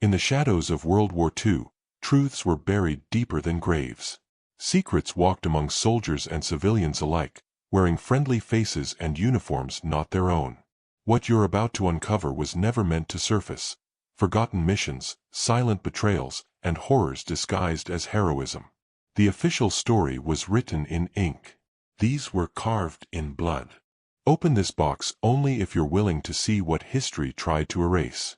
In the shadows of World War II, truths were buried deeper than graves. Secrets walked among soldiers and civilians alike, wearing friendly faces and uniforms not their own. What you're about to uncover was never meant to surface. Forgotten missions, silent betrayals, and horrors disguised as heroism. The official story was written in ink. These were carved in blood. Open this box only if you're willing to see what history tried to erase.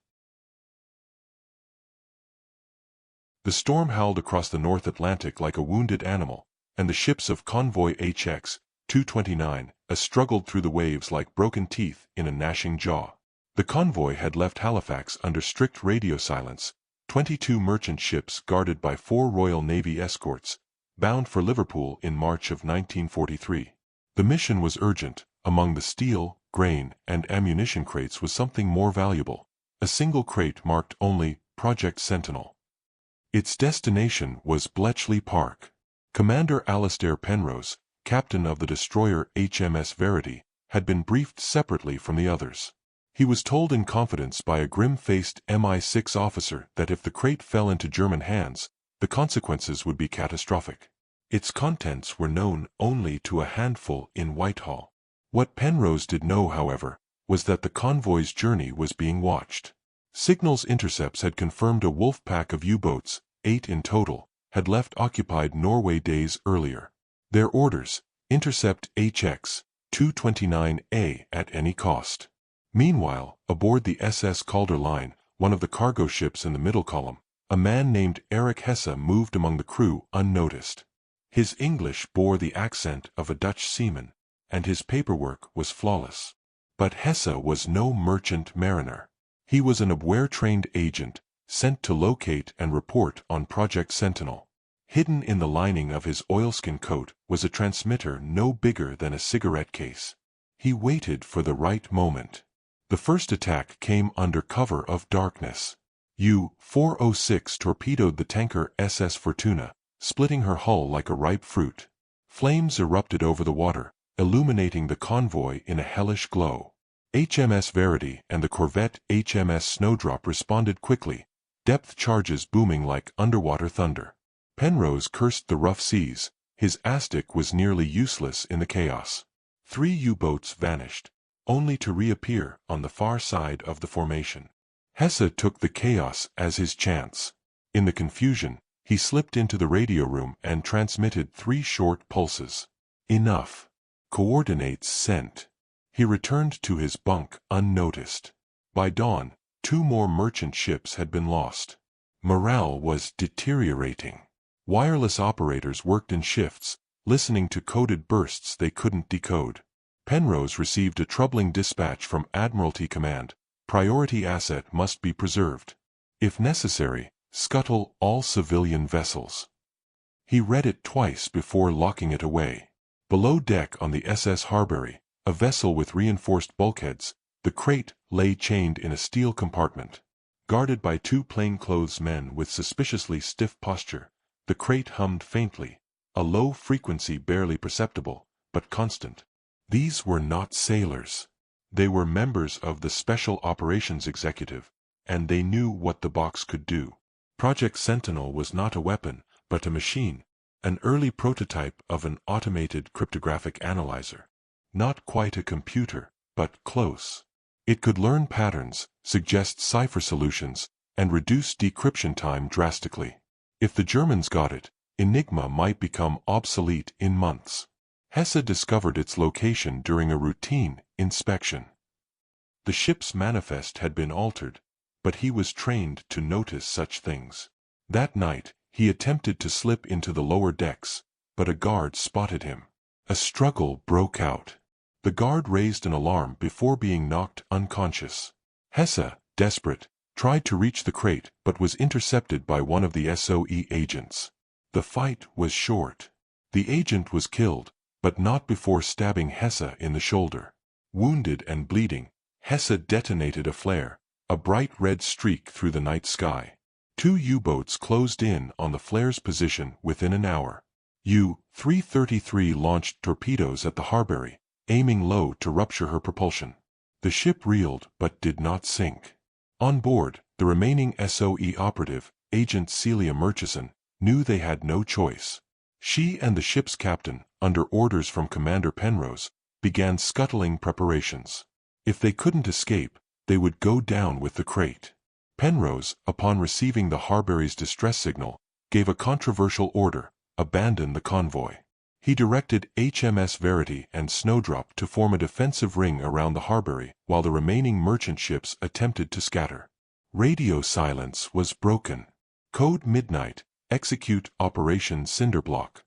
The storm howled across the North Atlantic like a wounded animal, and the ships of Convoy HX 229 struggled through the waves like broken teeth in a gnashing jaw. The convoy had left Halifax under strict radio silence, 22 merchant ships guarded by 4 Royal Navy escorts, bound for Liverpool in March of 1943. The mission was urgent. Among the steel, grain, and ammunition crates was something more valuable. A single crate marked only Project Sentinel. Its destination was Bletchley Park. Commander Alastair Penrose, captain of the destroyer HMS Verity, had been briefed separately from the others. He was told in confidence by a grim-faced MI6 officer that if the crate fell into German hands, the consequences would be catastrophic. Its contents were known only to a handful in Whitehall. What Penrose did know, however, was that the convoy's journey was being watched. Signals intercepts had confirmed a wolf pack of U-boats, 8 in total, had left occupied Norway days earlier. Their orders: intercept HX 229A at any cost. Meanwhile, aboard the SS Calder Line, one of the cargo ships in the middle column, a man named Erich Hesse moved among the crew unnoticed. His English bore the accent of a Dutch seaman, and his paperwork was flawless. But Hesse was no merchant mariner. He was an Abwehr-trained agent, sent to locate and report on Project Sentinel. Hidden in the lining of his oilskin coat was a transmitter no bigger than a cigarette case. He waited for the right moment. The first attack came under cover of darkness. U-406 torpedoed the tanker SS Fortuna, splitting her hull like a ripe fruit. Flames erupted over the water, illuminating the convoy in a hellish glow. HMS Verity and the corvette HMS Snowdrop responded quickly, depth charges booming like underwater thunder. Penrose cursed the rough seas. His Aztec was nearly useless in the chaos. 3 U-boats vanished, only to reappear on the far side of the formation. Hesse took the chaos as his chance. In the confusion, he slipped into the radio room and transmitted 3 short pulses. Enough. Coordinates sent. He returned to his bunk unnoticed. By dawn, 2 more merchant ships had been lost. Morale was deteriorating. Wireless operators worked in shifts, listening to coded bursts they couldn't decode. Penrose received a troubling dispatch from Admiralty Command: priority asset must be preserved. If necessary, scuttle all civilian vessels. He read it twice before locking it away. Below deck on the SS Harbury, a vessel with reinforced bulkheads, the crate lay chained in a steel compartment. Guarded by 2 plainclothes men with suspiciously stiff posture, the crate hummed faintly, a low frequency barely perceptible, but constant. These were not sailors. They were members of the Special Operations Executive, and they knew what the box could do. Project Sentinel was not a weapon, but a machine, an early prototype of an automated cryptographic analyzer. Not quite a computer, but close. It could learn patterns, suggest cipher solutions, and reduce decryption time drastically. If the Germans got it, Enigma might become obsolete in months. Hesse discovered its location during a routine inspection. The ship's manifest had been altered, but he was trained to notice such things. That night, he attempted to slip into the lower decks, but a guard spotted him. A struggle broke out. The guard raised an alarm before being knocked unconscious. Hesse, desperate, tried to reach the crate but was intercepted by one of the SOE agents. The fight was short. The agent was killed, but not before stabbing Hesse in the shoulder. Wounded and bleeding, Hesse detonated a flare, a bright red streak through the night sky. 2 U-boats closed in on the flare's position within an hour. U-333 launched torpedoes at the Harbury, aiming low to rupture her propulsion. The ship reeled but did not sink. On board, the remaining SOE operative, Agent Celia Murchison, knew they had no choice. She and the ship's captain, under orders from Commander Penrose, began scuttling preparations. If they couldn't escape, they would go down with the crate. Penrose, upon receiving the Harbury's distress signal, gave a controversial order: abandon the convoy. He directed HMS Verity and Snowdrop to form a defensive ring around the Harbury, while the remaining merchant ships attempted to scatter. Radio silence was broken. Code Midnight, execute Operation Cinderblock.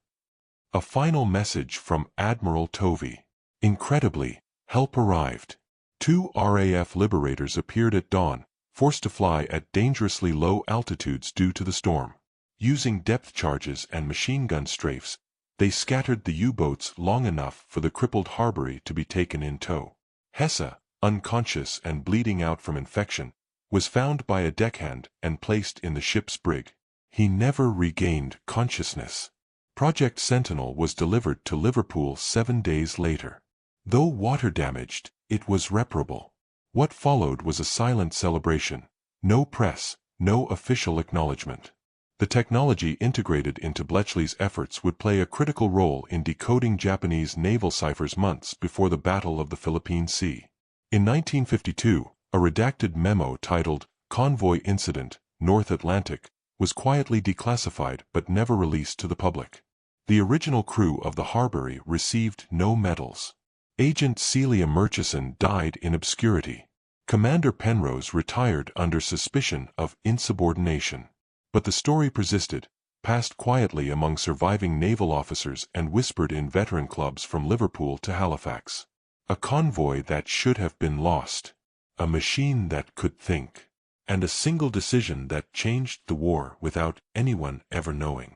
A final message from Admiral Tovey. Incredibly, help arrived. 2 RAF liberators appeared at dawn, forced to fly at dangerously low altitudes due to the storm. Using depth charges and machine gun strafes, they scattered the U-boats long enough for the crippled Harbury to be taken in tow. Hesse, unconscious and bleeding out from infection, was found by a deckhand and placed in the ship's brig. He never regained consciousness. Project Sentinel was delivered to Liverpool 7 days later. Though water-damaged, it was reparable. What followed was a silent celebration. No press, no official acknowledgement. The technology integrated into Bletchley's efforts would play a critical role in decoding Japanese naval ciphers months before the Battle of the Philippine Sea. In 1952, a redacted memo titled Convoy Incident, North Atlantic, was quietly declassified but never released to the public. The original crew of the Harbury received no medals. Agent Celia Murchison died in obscurity. Commander Penrose retired under suspicion of insubordination. But the story persisted, passed quietly among surviving naval officers and whispered in veteran clubs from Liverpool to Halifax. A convoy that should have been lost. A machine that could think. And a single decision that changed the war without anyone ever knowing.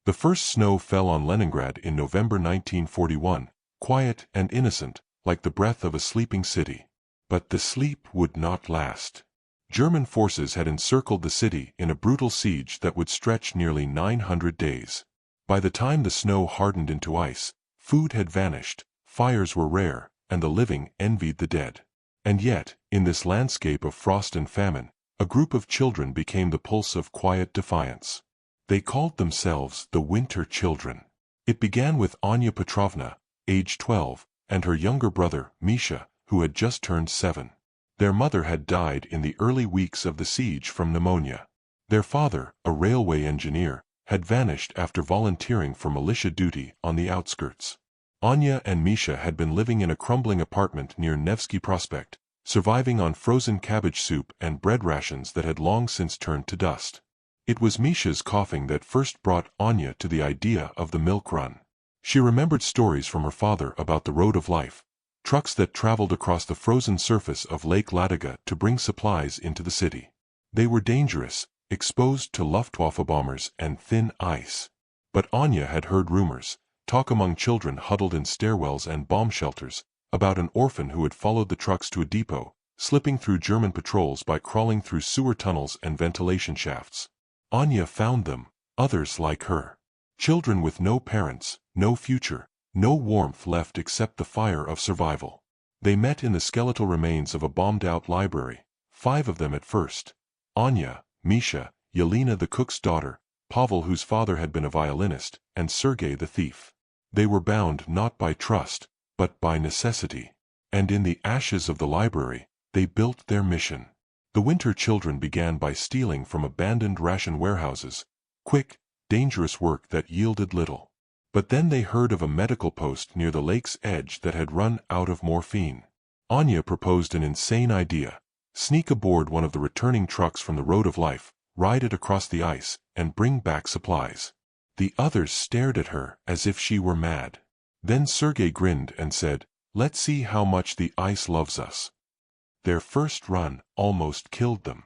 The first snow fell on Leningrad in November 1941, quiet and innocent, like the breath of a sleeping city. But the sleep would not last. German forces had encircled the city in a brutal siege that would stretch nearly 900 days. By the time the snow hardened into ice, food had vanished, fires were rare, and the living envied the dead. And yet, in this landscape of frost and famine, a group of children became the pulse of quiet defiance. They called themselves the Winter Children. It began with Anya Petrovna, age 12, and her younger brother, Misha, who had just turned 7. Their mother had died in the early weeks of the siege from pneumonia. Their father, a railway engineer, had vanished after volunteering for militia duty on the outskirts. Anya and Misha had been living in a crumbling apartment near Nevsky Prospect, surviving on frozen cabbage soup and bread rations that had long since turned to dust. It was Misha's coughing that first brought Anya to the idea of the milk run. She remembered stories from her father about the road of life, trucks that traveled across the frozen surface of Lake Ladoga to bring supplies into the city. They were dangerous, exposed to Luftwaffe bombers and thin ice. But Anya had heard rumors, talk among children huddled in stairwells and bomb shelters, about an orphan who had followed the trucks to a depot, slipping through German patrols by crawling through sewer tunnels and ventilation shafts. Anya found them, others like her. Children with no parents, no future, no warmth left except the fire of survival. They met in the skeletal remains of a bombed-out library, 5 of them at first. Anya, Misha, Yelena the cook's daughter, Pavel whose father had been a violinist, and Sergei the thief. They were bound not by trust, but by necessity. And in the ashes of the library, they built their mission. The Winter Children began by stealing from abandoned ration warehouses, quick, dangerous work that yielded little. But then they heard of a medical post near the lake's edge that had run out of morphine. Anya proposed an insane idea: sneak aboard one of the returning trucks from the Road of Life, ride it across the ice, and bring back supplies. The others stared at her as if she were mad. Then Sergei grinned and said, "Let's see how much the ice loves us." Their first run almost killed them.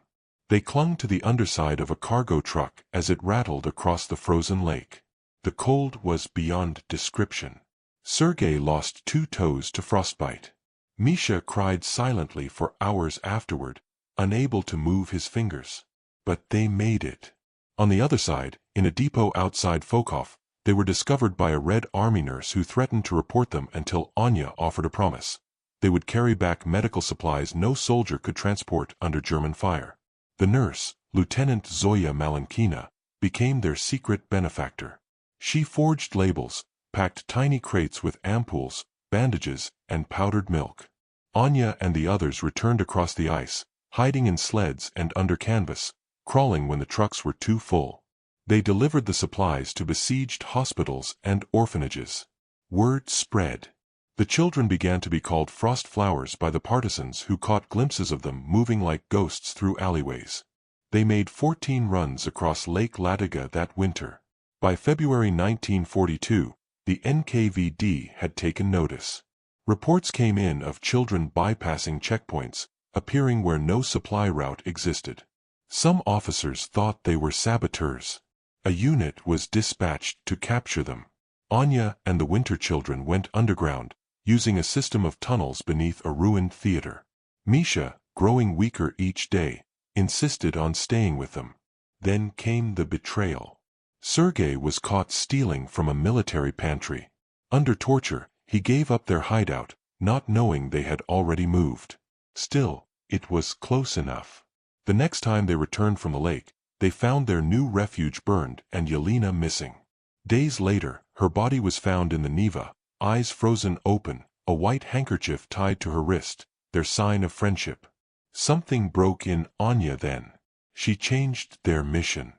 They clung to the underside of a cargo truck as it rattled across the frozen lake. The cold was beyond description. Sergei lost 2 toes to frostbite. Misha cried silently for hours afterward, unable to move his fingers. But they made it. On the other side, in a depot outside Fokov, they were discovered by a Red Army nurse who threatened to report them until Anya offered a promise. They would carry back medical supplies no soldier could transport under German fire. The nurse, Lieutenant Zoya Malenkina, became their secret benefactor. She forged labels, packed tiny crates with ampoules, bandages, and powdered milk. Anya and the others returned across the ice, hiding in sleds and under canvas, crawling when the trucks were too full. They delivered the supplies to besieged hospitals and orphanages. Word spread. The children began to be called frost flowers by the partisans who caught glimpses of them moving like ghosts through alleyways. They made 14 runs across Lake Ladoga that winter. By February 1942, the NKVD had taken notice. Reports came in of children bypassing checkpoints, appearing where no supply route existed. Some officers thought they were saboteurs. A unit was dispatched to capture them. Anya and the winter children went underground, using a system of tunnels beneath a ruined theater. Misha, growing weaker each day, insisted on staying with them. Then came the betrayal. Sergei was caught stealing from a military pantry. Under torture, he gave up their hideout, not knowing they had already moved. Still, it was close enough. The next time they returned from the lake, they found their new refuge burned and Yelena missing. Days later, her body was found in the Neva, eyes frozen open, a white handkerchief tied to her wrist, their sign of friendship. Something broke in Anya then. She changed their mission.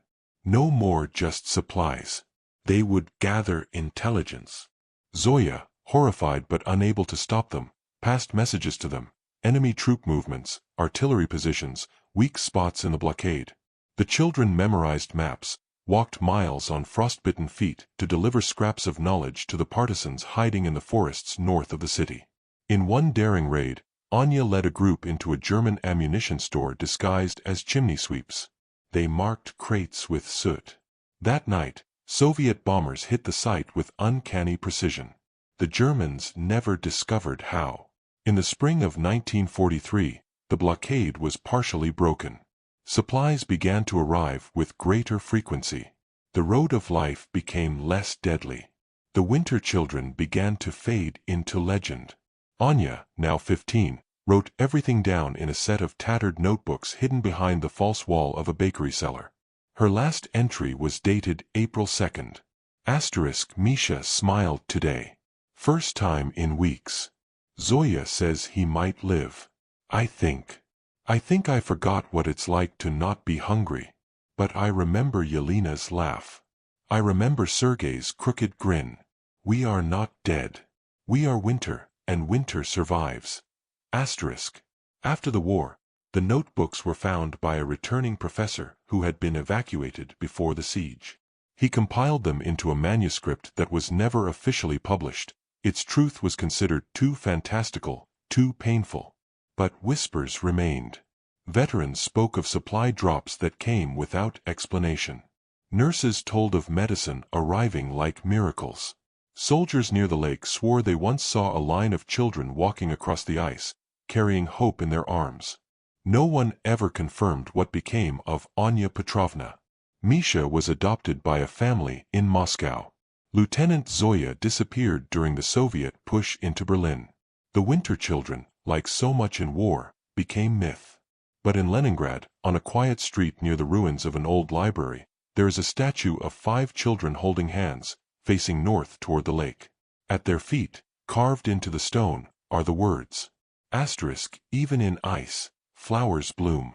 No more just supplies. They would gather intelligence. Zoya, horrified but unable to stop them, passed messages to them, enemy troop movements, artillery positions, weak spots in the blockade. The children memorized maps, walked miles on frostbitten feet to deliver scraps of knowledge to the partisans hiding in the forests north of the city. In one daring raid, Anya led a group into a German ammunition store disguised as chimney sweeps. They marked crates with soot. That night, Soviet bombers hit the site with uncanny precision. The Germans never discovered how. In the spring of 1943, the blockade was partially broken. Supplies began to arrive with greater frequency. The road of life became less deadly. The winter children began to fade into legend. Anya, now 15, wrote everything down in a set of tattered notebooks hidden behind the false wall of a bakery cellar. Her last entry was dated April 2nd. Misha smiled today. First time in weeks. Zoya says he might live. I think I forgot what it's like to not be hungry. But I remember Yelena's laugh. I remember Sergei's crooked grin. We are not dead. We are winter, and winter survives. After the war, the notebooks were found by a returning professor who had been evacuated before the siege. He compiled them into a manuscript that was never officially published. Its truth was considered too fantastical, too painful. But whispers remained. Veterans spoke of supply drops that came without explanation. Nurses told of medicine arriving like miracles. Soldiers near the lake swore they once saw a line of children walking across the ice, carrying hope in their arms. No one ever confirmed what became of Anya Petrovna. Misha was adopted by a family in Moscow. Lieutenant Zoya disappeared during the Soviet push into Berlin. The winter children, like so much in war, became myth. But in Leningrad, on a quiet street near the ruins of an old library, there is a statue of 5 children holding hands, facing north toward the lake. At their feet, carved into the stone, are the words, even in ice, flowers bloom.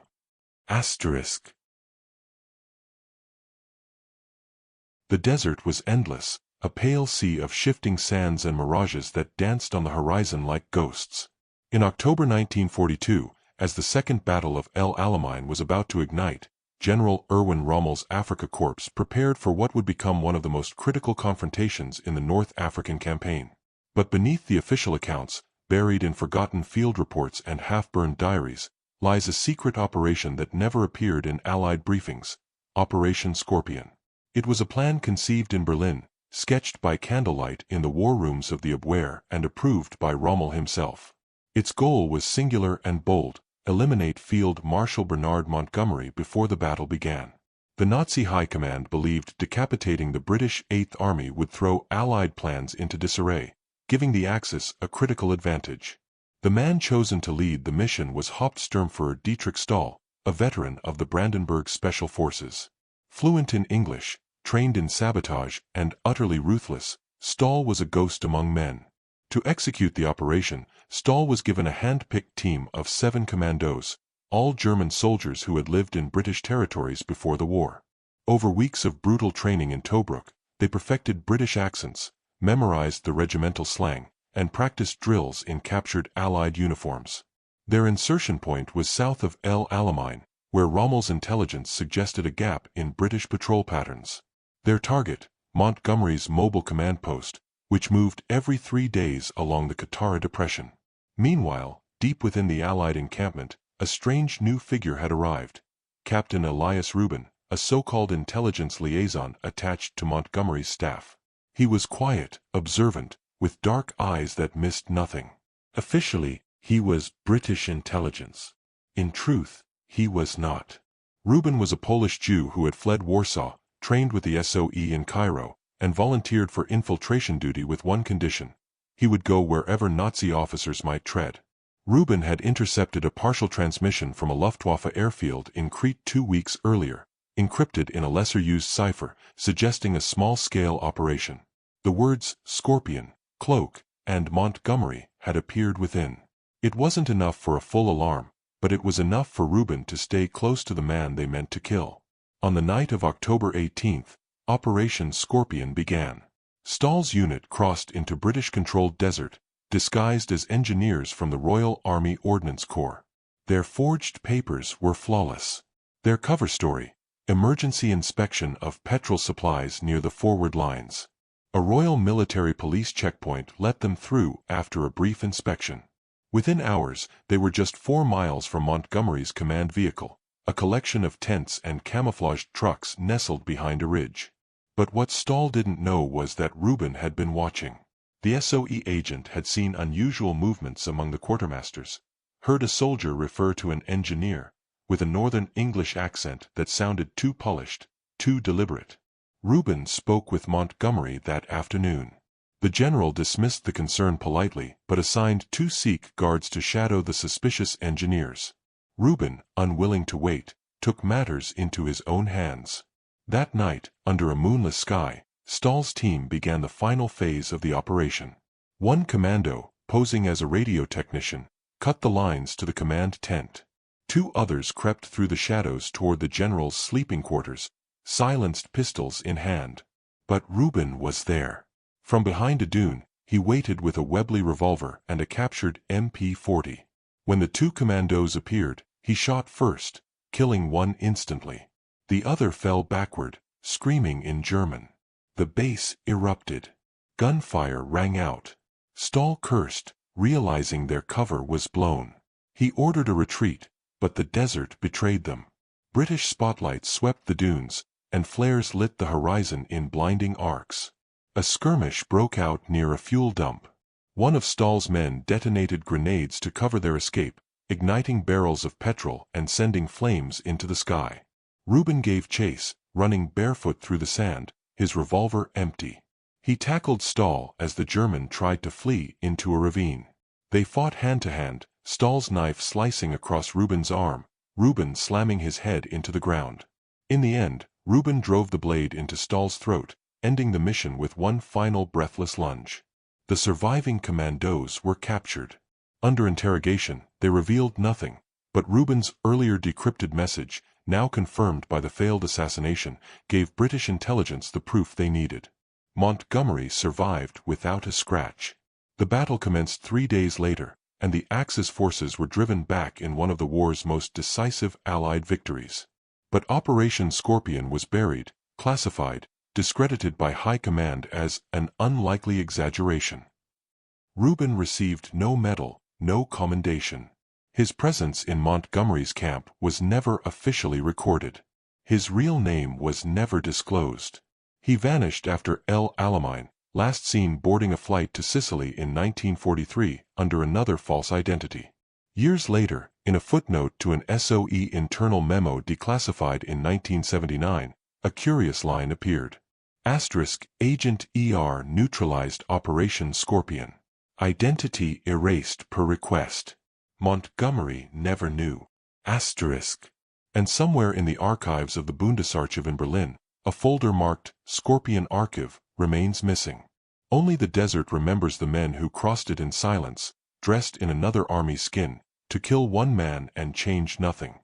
The desert was endless, a pale sea of shifting sands and mirages that danced on the horizon like ghosts. In October 1942, as the Second Battle of El Alamein was about to ignite, General Erwin Rommel's Afrika Corps prepared for what would become one of the most critical confrontations in the North African campaign. But beneath the official accounts, buried in forgotten field reports and half-burned diaries, lies a secret operation that never appeared in Allied briefings, Operation Scorpion. It was a plan conceived in Berlin, sketched by candlelight in the war rooms of the WWII and approved by Rommel himself. Its goal was singular and bold: eliminate Field Marshal Bernard Montgomery before the battle began. The Nazi High Command believed decapitating the British Eighth Army would throw Allied plans into disarray, giving the Axis a critical advantage. The man chosen to lead the mission was Hauptsturmführer Dietrich Stahl, a veteran of the Brandenburg Special Forces. Fluent in English, trained in sabotage, and utterly ruthless, Stahl was a ghost among men. To execute the operation, Stahl was given a hand-picked team of 7 commandos, all German soldiers who had lived in British territories before the war. Over weeks of brutal training in Tobruk, they perfected British accents, memorized the regimental slang, and practiced drills in captured Allied uniforms. Their insertion point was south of El Alamein, where Rommel's intelligence suggested a gap in British patrol patterns. Their target, Montgomery's mobile command post, which moved every 3 days along the Katara Depression. Meanwhile, deep within the Allied encampment, a strange new figure had arrived. Captain Elias Rubin, a so-called intelligence liaison attached to Montgomery's staff. He was quiet, observant, with dark eyes that missed nothing. Officially, he was British intelligence. In truth, he was not. Rubin was a Polish Jew who had fled Warsaw, trained with the SOE in Cairo, and volunteered for infiltration duty with one condition: he would go wherever Nazi officers might tread. Rubin had intercepted a partial transmission from a Luftwaffe airfield in Crete 2 weeks earlier, encrypted in a lesser-used cipher, suggesting a small-scale operation. The words "Scorpion," "Cloak," and "Montgomery" had appeared within. It wasn't enough for a full alarm, but it was enough for Rubin to stay close to the man they meant to kill. On the night of October 18th, Operation Scorpion began. Stahl's unit crossed into British-controlled desert, disguised as engineers from the Royal Army Ordnance Corps. Their forged papers were flawless. Their cover story: emergency inspection of petrol supplies near the forward lines. A Royal Military Police checkpoint let them through after a brief inspection. Within hours, they were just 4 miles from Montgomery's command vehicle, a collection of tents and camouflaged trucks nestled behind a ridge. But what Stahl didn't know was that Rubin had been watching. The SOE agent had seen unusual movements among the quartermasters, heard a soldier refer to an engineer, with a northern English accent that sounded too polished, too deliberate. Rubin spoke with Montgomery that afternoon. The general dismissed the concern politely, but assigned 2 Sikh guards to shadow the suspicious engineers. Rubin, unwilling to wait, took matters into his own hands. That night, under a moonless sky, Stahl's team began the final phase of the operation. One commando, posing as a radio technician, cut the lines to the command tent. 2 others crept through the shadows toward the general's sleeping quarters, silenced pistols in hand. But Rubin was there. From behind a dune, he waited with a Webley revolver and a captured MP-40. When the 2 commandos appeared, he shot first, killing one instantly. The other fell backward, screaming in German. The base erupted. Gunfire rang out. Stahl cursed, realizing their cover was blown. He ordered a retreat, but the desert betrayed them. British spotlights swept the dunes, and flares lit the horizon in blinding arcs. A skirmish broke out near a fuel dump. One of Stahl's men detonated grenades to cover their escape, igniting barrels of petrol and sending flames into the sky. Rubin gave chase, running barefoot through the sand, his revolver empty. He tackled Stahl as the German tried to flee into a ravine. They fought hand-to-hand, Stahl's knife slicing across Rubin's arm, Rubin slamming his head into the ground. In the end, Rubin drove the blade into Stahl's throat, ending the mission with one final breathless lunge. The surviving commandos were captured. Under interrogation, they revealed nothing, but Rubin's earlier decrypted message, now confirmed by the failed assassination, gave British intelligence the proof they needed. Montgomery survived without a scratch. The battle commenced 3 days later, and the Axis forces were driven back in one of the war's most decisive Allied victories. But Operation Scorpion was buried, classified, discredited by High Command as an unlikely exaggeration. Rubin received no medal, no commendation. His presence in Montgomery's camp was never officially recorded. His real name was never disclosed. He vanished after El Alamein, last seen boarding a flight to Sicily in 1943 under another false identity. Years later, in a footnote to an SOE internal memo declassified in 1979, a curious line appeared. *Agent ER neutralized Operation Scorpion. Identity erased per request. Montgomery never knew. Asterisk. And somewhere in the archives of the Bundesarchiv in Berlin, a folder marked Scorpion Archive remains missing. Only the desert remembers the men who crossed it in silence, dressed in another army's skin, to kill one man and change nothing.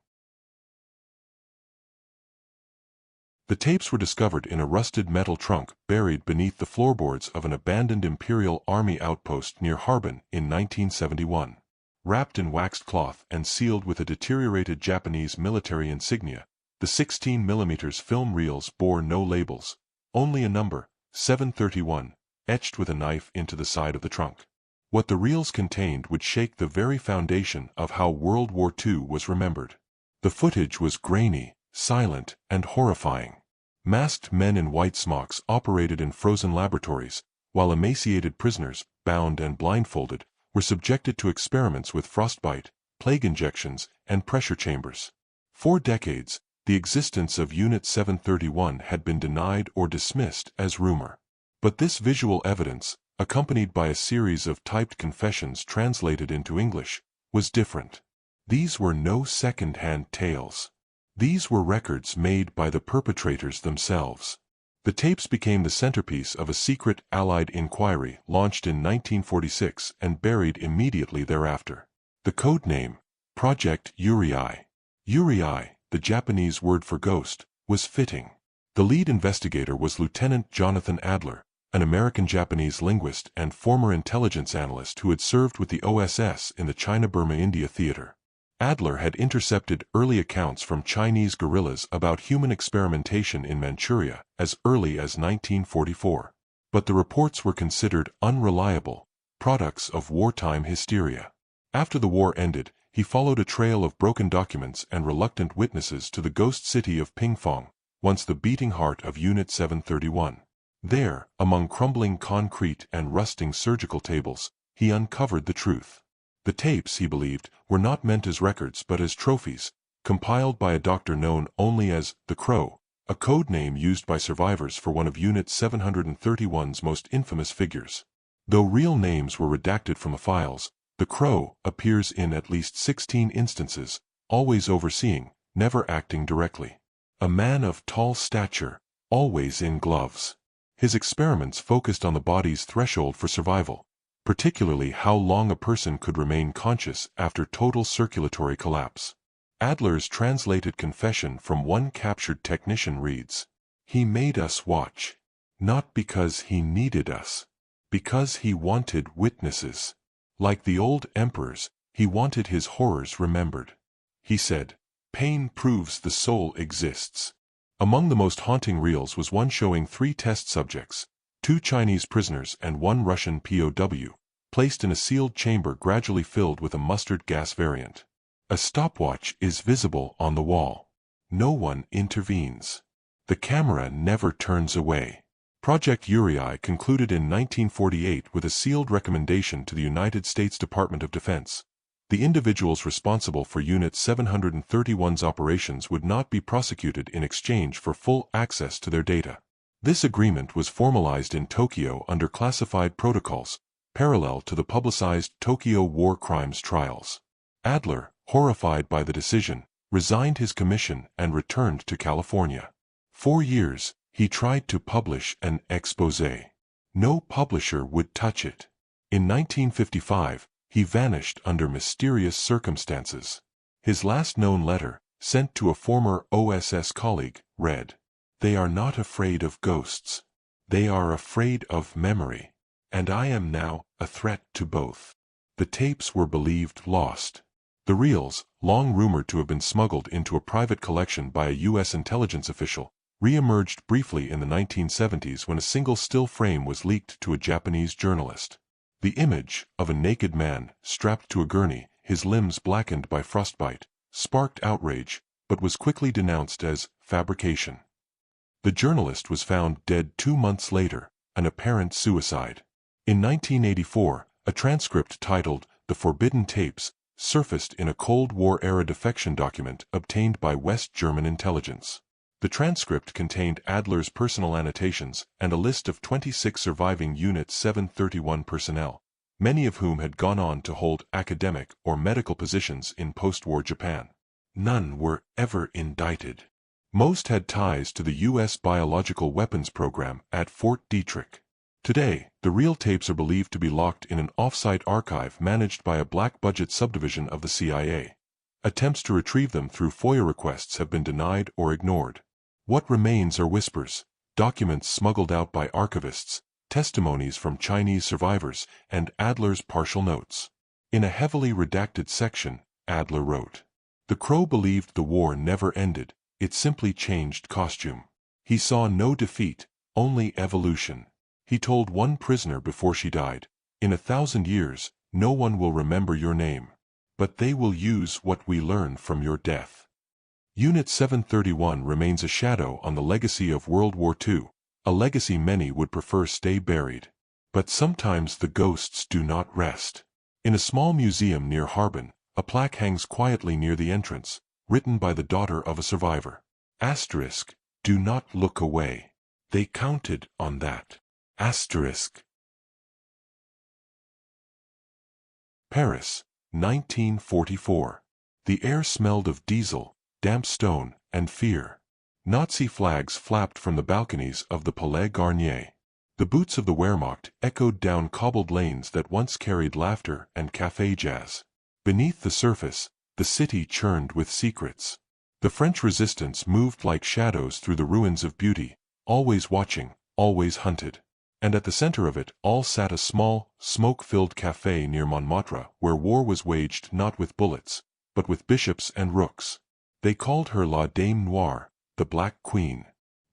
The tapes were discovered in a rusted metal trunk buried beneath the floorboards of an abandoned Imperial Army outpost near Harbin in 1971. Wrapped in waxed cloth and sealed with a deteriorated Japanese military insignia, the 16mm film reels bore no labels, only a number, 731, etched with a knife into the side of the trunk. What the reels contained would shake the very foundation of how World War II was remembered. The footage was grainy, silent, and horrifying. Masked men in white smocks operated in frozen laboratories, while emaciated prisoners, bound and blindfolded, were subjected to experiments with frostbite, plague injections, and pressure chambers. For decades, the existence of Unit 731 had been denied or dismissed as rumor. But this visual evidence, accompanied by a series of typed confessions translated into English, was different. These were no second-hand tales. These were records made by the perpetrators themselves. The tapes became the centerpiece of a secret Allied inquiry launched in 1946 and buried immediately thereafter. The code name, Project WWII. WWII, the Japanese word for ghost, was fitting. The lead investigator was Lieutenant Jonathan Adler, an American-Japanese linguist and former intelligence analyst who had served with the OSS in the China-Burma-India theater. Adler had intercepted early accounts from Chinese guerrillas about human experimentation in Manchuria as early as 1944. But the reports were considered unreliable, products of wartime hysteria. After the war ended, he followed a trail of broken documents and reluctant witnesses to the ghost city of Pingfong, once the beating heart of Unit 731. There, among crumbling concrete and rusting surgical tables, he uncovered the truth. The tapes, he believed, were not meant as records but as trophies, compiled by a doctor known only as the Crow, a code name used by survivors for one of Unit 731's most infamous figures. Though real names were redacted from the files, the Crow appears in at least 16 instances, always overseeing, never acting directly. A man of tall stature, always in gloves. His experiments focused on the body's threshold for survival, particularly how long a person could remain conscious after total circulatory collapse. Adler's translated confession from one captured technician reads, "He made us watch. Not because he needed us. Because he wanted witnesses. Like the old emperors, he wanted his horrors remembered. He said, 'Pain proves the soul exists.'" Among the most haunting reels was one showing 3 test subjects, 2 Chinese prisoners and 1 Russian POW, placed in a sealed chamber gradually filled with a mustard gas variant. A stopwatch is visible on the wall. No one intervenes. The camera never turns away. Project WWII concluded in 1948 with a sealed recommendation to the United States Department of Defense. The individuals responsible for Unit 731's operations would not be prosecuted in exchange for full access to their data. This agreement was formalized in Tokyo under classified protocols, parallel to the publicized Tokyo war crimes trials. Adler, horrified by the decision, resigned his commission and returned to California. 4 years, he tried to publish an exposé. No publisher would touch it. In 1955, he vanished under mysterious circumstances. His last known letter, sent to a former OSS colleague, read, "They are not afraid of ghosts. They are afraid of memory. And I am now a threat to both." The tapes were believed lost. The reels, long rumored to have been smuggled into a private collection by a U.S. intelligence official, re-emerged briefly in the 1970s when a single still frame was leaked to a Japanese journalist. The image of a naked man, strapped to a gurney, his limbs blackened by frostbite, sparked outrage, but was quickly denounced as fabrication. The journalist was found dead 2 months later, an apparent suicide. In 1984, a transcript titled The Forbidden Tapes surfaced in a Cold War-era defection document obtained by West German intelligence. The transcript contained Adler's personal annotations and a list of 26 surviving Unit 731 personnel, many of whom had gone on to hold academic or medical positions in post-war Japan. None were ever indicted. Most had ties to the U.S. biological weapons program at Fort Detrick. Today, the real tapes are believed to be locked in an off-site archive managed by a black-budget subdivision of the CIA. Attempts to retrieve them through FOIA requests have been denied or ignored. What remains are whispers, documents smuggled out by archivists, testimonies from Chinese survivors, and Adler's partial notes. In a heavily redacted section, Adler wrote, "The Crow believed the war never ended, it simply changed costume. He saw no defeat, only evolution. He told one prisoner before she died, 'In 1,000 years, no one will remember your name. But they will use what we learned from your death.'" Unit 731 remains a shadow on the legacy of World War II, a legacy many would prefer stay buried. But sometimes the ghosts do not rest. In a small museum near Harbin, a plaque hangs quietly near the entrance, written by the daughter of a survivor. Asterisk, "Do not look away. They counted on that." Asterisk. Paris, 1944. The air smelled of diesel, damp stone, and fear. Nazi flags flapped from the balconies of the Palais Garnier. The boots of the Wehrmacht echoed down cobbled lanes that once carried laughter and café jazz. Beneath the surface, the city churned with secrets. The French resistance moved like shadows through the ruins of beauty, always watching, always hunted. And at the center of it all sat a small, smoke-filled café near Montmartre where war was waged not with bullets, but with bishops and rooks. They called her La Dame Noire, the Black Queen.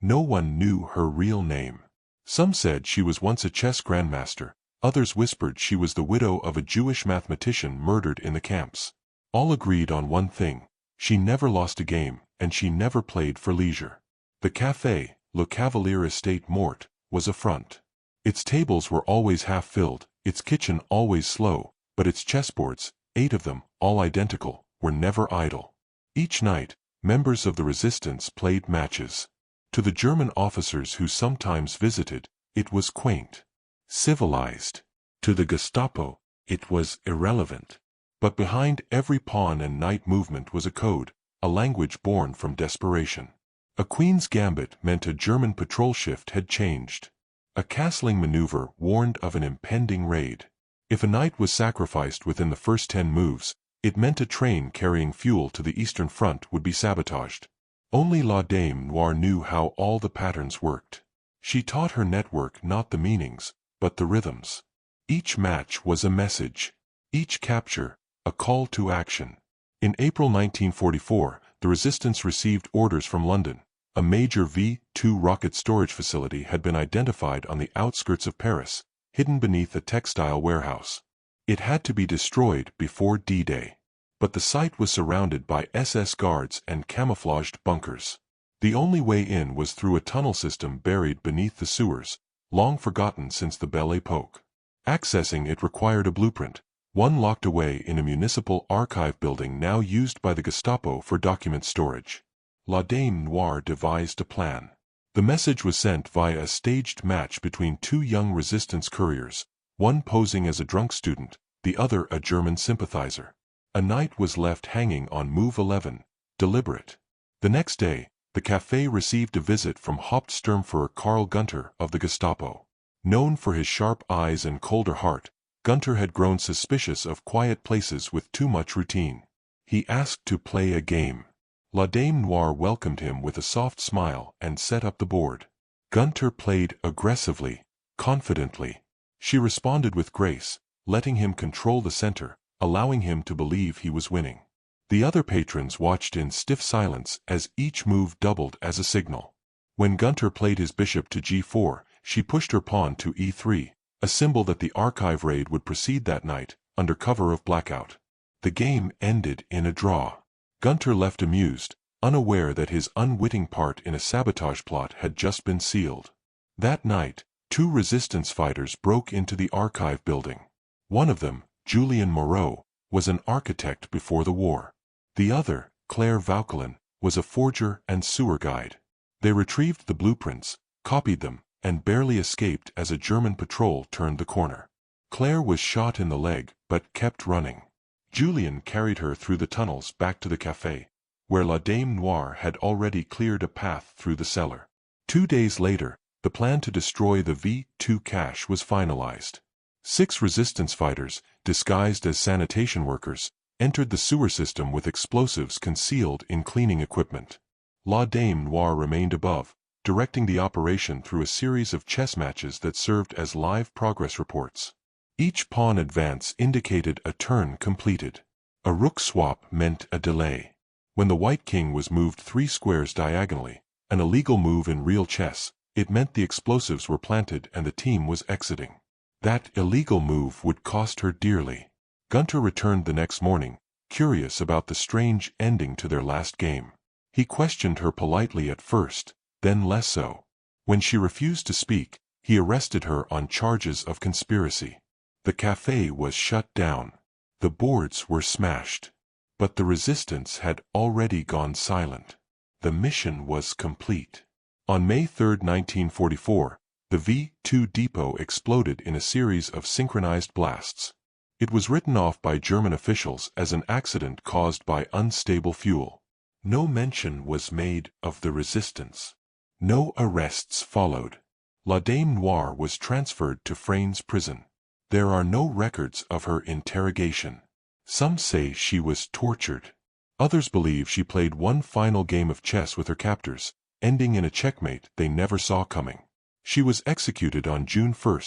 No one knew her real name. Some said she was once a chess grandmaster, others whispered she was the widow of a Jewish mathematician murdered in the camps. All agreed on one thing: she never lost a game, and she never played for leisure. The café, Le Cavalier Estate Morte, was a front. Its tables were always half-filled, its kitchen always slow, but its chessboards, 8 of them, all identical, were never idle. Each night, members of the resistance played matches. To the German officers who sometimes visited, it was quaint, civilized. To the Gestapo, it was irrelevant. But behind every pawn and knight movement was a code, a language born from desperation. A Queen's Gambit meant a German patrol shift had changed. A castling maneuver warned of an impending raid. If a knight was sacrificed within the first 10 moves, it meant a train carrying fuel to the Eastern Front would be sabotaged. Only La Dame Noire knew how all the patterns worked. She taught her network not the meanings, but the rhythms. Each match was a message. Each capture, a call to action. In April 1944, the resistance received orders from London. A major V-2 rocket storage facility had been identified on the outskirts of Paris, hidden beneath a textile warehouse. It had to be destroyed before D-Day. But the site was surrounded by SS guards and camouflaged bunkers. The only way in was through a tunnel system buried beneath the sewers, long forgotten since the Belle Époque. Accessing it required a blueprint, one locked away in a municipal archive building now used by the Gestapo for document storage. La Dame Noire devised a plan. The message was sent via a staged match between 2 young resistance couriers, one posing as a drunk student, the other a German sympathizer. A knight was left hanging on move 11, deliberate. The next day, the café received a visit from Hauptsturmführer Karl Gunther of the Gestapo. Known for his sharp eyes and colder heart, Gunther had grown suspicious of quiet places with too much routine. He asked to play a game. La Dame Noire welcomed him with a soft smile and set up the board. Gunther played aggressively, confidently. She responded with grace, letting him control the center, allowing him to believe he was winning. The other patrons watched in stiff silence as each move doubled as a signal. When Gunther played his bishop to G4, she pushed her pawn to E3, a symbol that the archive raid would proceed that night, under cover of blackout. The game ended in a draw. Gunther left amused, unaware that his unwitting part in a sabotage plot had just been sealed. That night, 2 resistance fighters broke into the archive building. One of them, Julien Moreau, was an architect before the war. The other, Claire Vauquelin, was a forger and sewer guide. They retrieved the blueprints, copied them, and barely escaped as a German patrol turned the corner. Claire was shot in the leg, but kept running. Julien carried her through the tunnels back to the café, where La Dame Noire had already cleared a path through the cellar. 2 days later, the plan to destroy the V2 cache was finalized. 6 resistance fighters, disguised as sanitation workers, entered the sewer system with explosives concealed in cleaning equipment. La Dame Noire remained above, directing the operation through a series of chess matches that served as live progress reports. Each pawn advance indicated a turn completed. A rook swap meant a delay. When the white king was moved 3 squares diagonally, an illegal move in real chess, it meant the explosives were planted and the team was exiting. That illegal move would cost her dearly. Gunter returned the next morning, curious about the strange ending to their last game. He questioned her politely at first, then less so. When she refused to speak, he arrested her on charges of conspiracy. The café was shut down. The boards were smashed. But the resistance had already gone silent. The mission was complete. On May 3, 1944, the V2 depot exploded in a series of synchronized blasts. It was written off by German officials as an accident caused by unstable fuel. No mention was made of the resistance. No arrests followed. La Dame Noire was transferred to Fraynes prison. There are no records of her interrogation. Some say she was tortured. Others believe she played one final game of chess with her captors, ending in a checkmate they never saw coming. She was executed on June 1,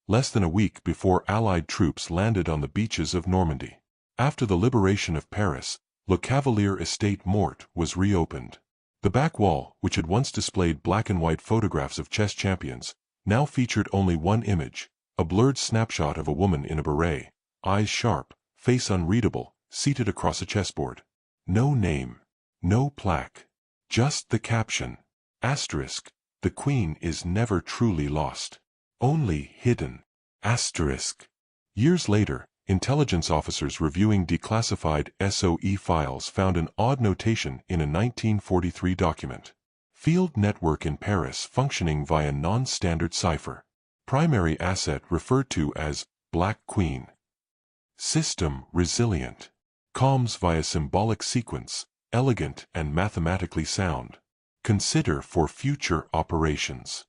less than a week before Allied troops landed on the beaches of Normandy. After the liberation of Paris, Le Cavalier Estate Morte was reopened. The back wall, which had once displayed black and white photographs of chess champions, now featured only one image, a blurred snapshot of a woman in a beret, eyes sharp, face unreadable, seated across a chessboard. No name. No plaque. Just the caption. Asterisk. The queen is never truly lost. Only hidden. Asterisk. Years later, intelligence officers reviewing declassified SOE files found an odd notation in a 1943 document. Field network in Paris functioning via non-standard cipher. Primary asset referred to as Black Queen. System resilient. Comms via symbolic sequence, elegant and mathematically sound. Consider for future operations.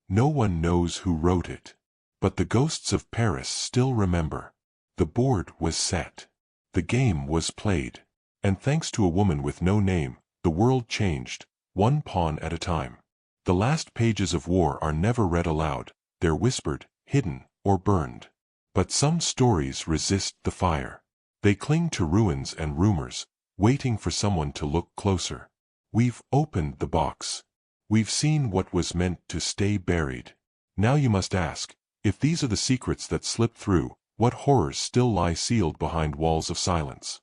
No one knows who wrote it. But the ghosts of Paris still remember. The board was set. The game was played. And thanks to a woman with no name, the world changed, one pawn at a time. The last pages of war are never read aloud, they're whispered, hidden, or burned. But some stories resist the fire. They cling to ruins and rumors, waiting for someone to look closer. We've opened the box. We've seen what was meant to stay buried. Now you must ask, if these are the secrets that slipped through, what horrors still lie sealed behind walls of silence?